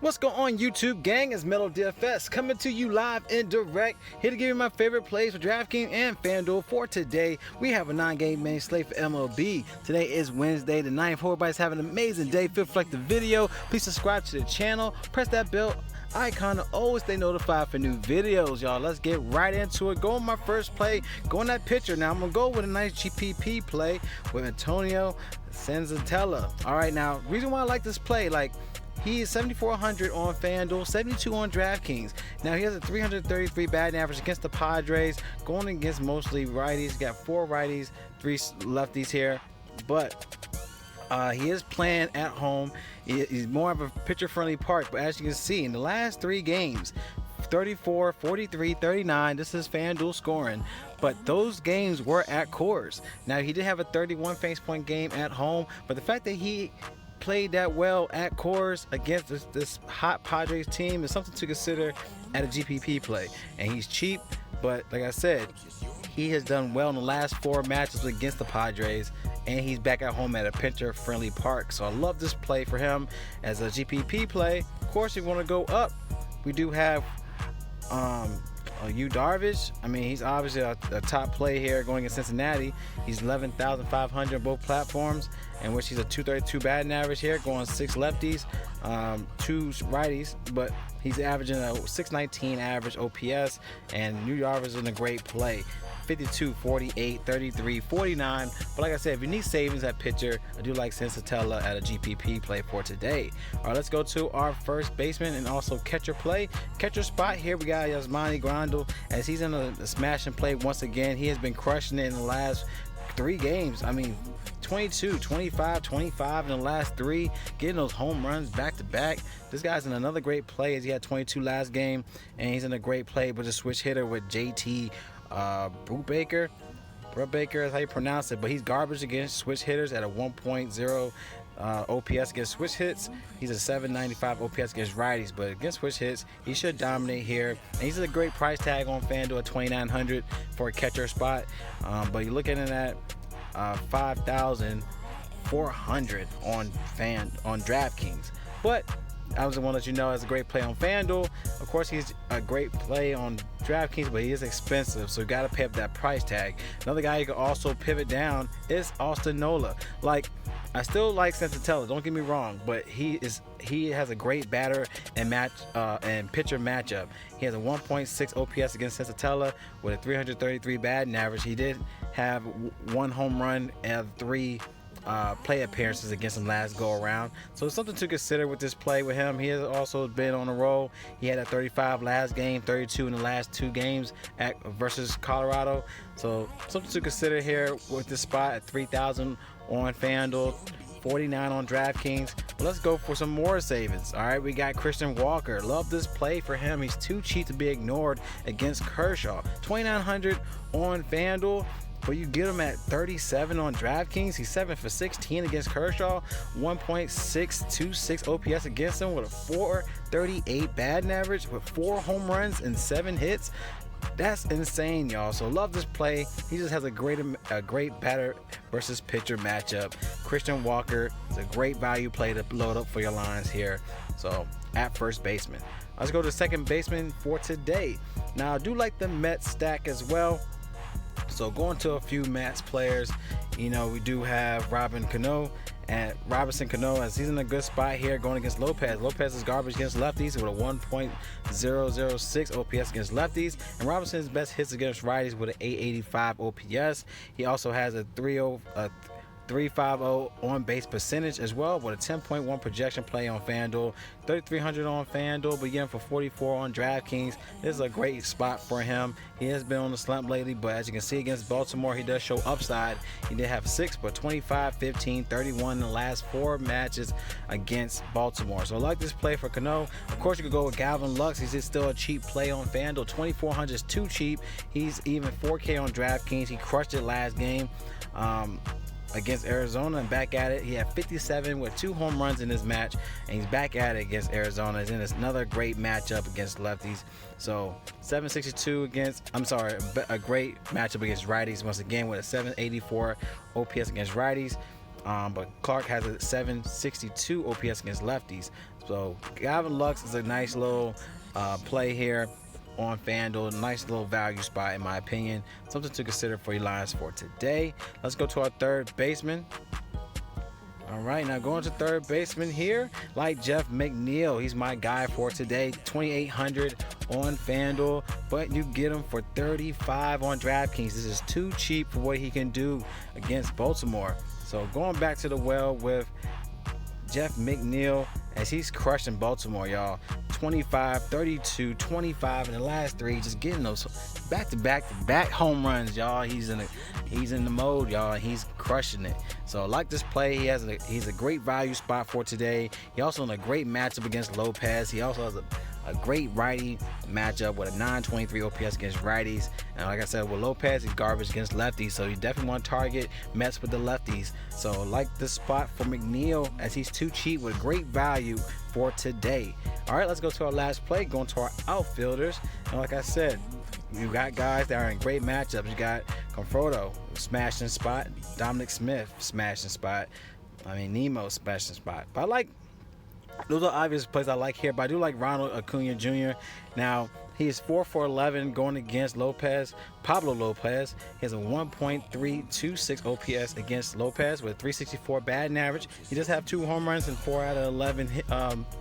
What's going on, YouTube gang? It's Mellow DFS coming to you live and direct, here to give you my favorite plays for DraftKings and FanDuel. For today, we have a 9-game main slate for MLB. Today is Wednesday the 9th. Hope everybody's having an amazing day. Feel free to like the video. Please subscribe to the channel. Press that bell icon to always stay notified for new videos, y'all. Let's get right into it. Go on my first play. Go on that pitcher. Now I'm gonna go with a nice GPP play with Antonio Senzatella. All right, now reason why I like this play, like, he is 7,400 on FanDuel, 72 on DraftKings. Now he has a 333 batting average against the Padres, going against mostly righties. He's got 4 righties, 3 lefties here, but he is playing at home. He's more of a pitcher-friendly park, but as you can see, in the last 3 games, 34, 43, 39, this is FanDuel scoring, but those games were at Coors. Now he did have a 31 fantasy point game at home, but the fact that he played that well at Coors against this hot Padres team is something to consider at a GPP play. And he's cheap, but like I said, he has done well in the last 4 matches against the Padres, and he's back at home at a pitcher-friendly park. So I love this play for him as a GPP play. Of course, if you want to go up, we do have Yu Darvish. I mean, he's obviously a top play here going against Cincinnati. He's 11,500 on both platforms, in which he's a 232 batting average here, going 6 lefties, 2 righties, but he's averaging a 619 average OPS, and Yu Darvish is in a great play. 52, 48, 33, 49. But like I said, if you need savings at pitcher, I do like Senzatella at a GPP play for today. All right, let's go to our first baseman and also catcher play. Catcher spot here, we got Yasmani Grandal, as he's in a smash and play once again. He has been crushing it in the last 3 games. I mean, 22, 25, 25 in the last 3, getting those home runs back to back. This guy's in another great play, as he had 22 last game, and he's in a great play with a switch hitter with JT Brubaker is how you pronounce it, but he's garbage against switch hitters at a 1.0 OPS against switch hits. He's a 795 OPS against righties, but against switch hits, he should dominate here. And he's a great price tag on FanDuel at 2,900 for a catcher spot, but you're looking at 5,400 on DraftKings. But I was want to let you know, it's a great play on FanDuel. Of course, he's a great play on DraftKings, but he is expensive, so you got to pay up that price tag. Another guy you can also pivot down is Austin Nola. Like, I still like Senzatella, don't get me wrong, but he has a great batter and pitcher matchup. He has a 1.6 OPS against Senzatella with a 333 batting average. He did have 1 home run and 3 play appearances against him last go around, so it's something to consider with this play with him. He has also been on a roll. He had a 35 last game, 32 in the last 2 games versus Colorado, so something to consider here with this spot at 3,000 on FanDuel, 49 on DraftKings. But let's go for some more savings. All right, we got Christian Walker. Love this play for him. He's too cheap to be ignored against Kershaw. 2,900 on FanDuel, but you get him at 37 on DraftKings. He's 7 for 16 against Kershaw, 1.626 OPS against him with a 438 batting average with 4 home runs and 7 hits. That's insane, y'all. So love this play. He just has a great batter versus pitcher matchup. Christian Walker is a great value play to load up for your lines here. So at first baseman, let's go to second baseman for today. Now I do like the Mets stack as well, so going to a few Mets players, you know, we do have Canoe, as he's in a good spot here going against Lopez. Lopez is garbage against lefties with a 1.006 OPS against lefties, and Robinson's best hits against righties with an 885 OPS. He also has a 350 on base percentage as well, with a 10.1 projection play on FanDuel, 3,300 on FanDuel, but again for 44 on DraftKings. This is a great spot for him. He has been on the slump lately, but as you can see against Baltimore, he does show upside. He did have 6, but 25, 15, 31 in the last 4 matches against Baltimore. So I like this play for Canoe. Of course, you could go with Galvin Lux. He's still a cheap play on FanDuel. 2,400 is too cheap. He's even 4K on DraftKings. He crushed it last game against Arizona and back at it. He had 57 with 2 home runs in this match, and he's back at it against Arizona. He's in another great matchup against lefties. So 762 against, a great matchup against righties once again with a 784 OPS against righties. but Clark has a 762 OPS against lefties. So Gavin Lux is a nice little play here on FanDuel. Nice little value spot in my opinion. Something to consider for your lines for today. Let's go to our third baseman. All right, now going to third baseman here, like Jeff McNeil. He's my guy for today. 2,800 on FanDuel, but you get him for 35 on DraftKings. This is too cheap for what he can do against Baltimore. So going back to the well with Jeff McNeil, as he's crushing Baltimore, y'all. 25, 32, 25 in the last three, just getting those back-to-back home runs, y'all. He's in the mode, y'all, and he's crushing it. So I like this play. He's a great value spot for today. He also in a great matchup against Lopez. He also has a great righty matchup with a 923 OPS against righties. And like I said, with Lopez, he's garbage against lefties, so you definitely want to target Mets with the lefties. So I like this spot for McNeil, as he's too cheap with great value for today. All right, let's go to our last play, going to our outfielders. And like I said, you got guys that are in great matchups. You got Conforto, smashing spot. Dominic Smith, smashing spot. Nemo, smashing spot. But I like, those are obvious plays I like here, but I do like Ronald Acuna Jr. Now, he is 4 for 11 going against Pablo Lopez. He has a 1.326 OPS against Lopez with a 364 batting average. He does have 2 home runs and 4 out of 11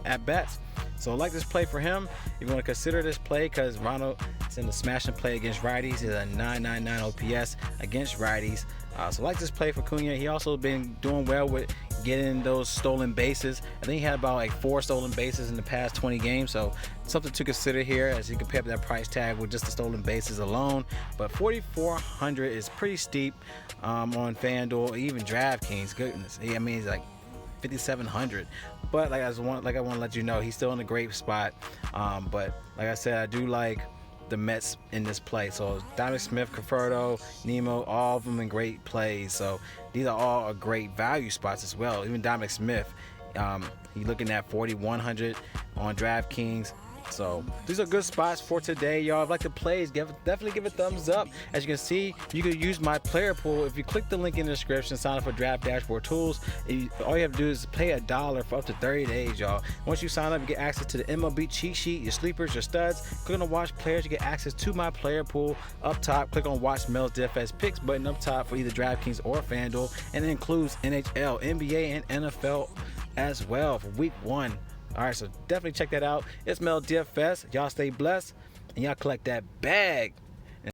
at-bats. So I like this play for him. You want to consider this play because Ronald is in the smashing play against righties. He's a 999 OPS against righties. So I like this play for Cunha. He also been doing well with getting those stolen bases. I think he had about like 4 stolen bases in the past 20 games. So something to consider here as you compare that price tag with just the stolen bases alone. But 4,400 is pretty steep on FanDuel, even DraftKings. Goodness, he's like 5,700. But I want to let you know, he's still in a great spot. But like I said, I do like the Mets in this play. So Dominic Smith, Conforto, Nemo, all of them in great plays. So these are all great value spots as well. Even Dominic Smith, he's looking at 4,100 on DraftKings. So these are good spots for today, y'all. If you like the plays, definitely give it a thumbs up. As you can see, you can use my player pool. If you click the link in the description, sign up for Draft Dashboard Tools. All you have to do is pay $1 for up to 30 days, y'all. Once you sign up, you get access to the MLB cheat sheet, your sleepers, your studs. Click on Watch Players, you get access to my player pool. Up top, click on Watch Mel's DFS Picks button up top for either DraftKings or FanDuel. And it includes NHL, NBA, and NFL as well for week 1. All right, so definitely check that out. It's Mel DFS. Y'all stay blessed, and y'all collect that bag.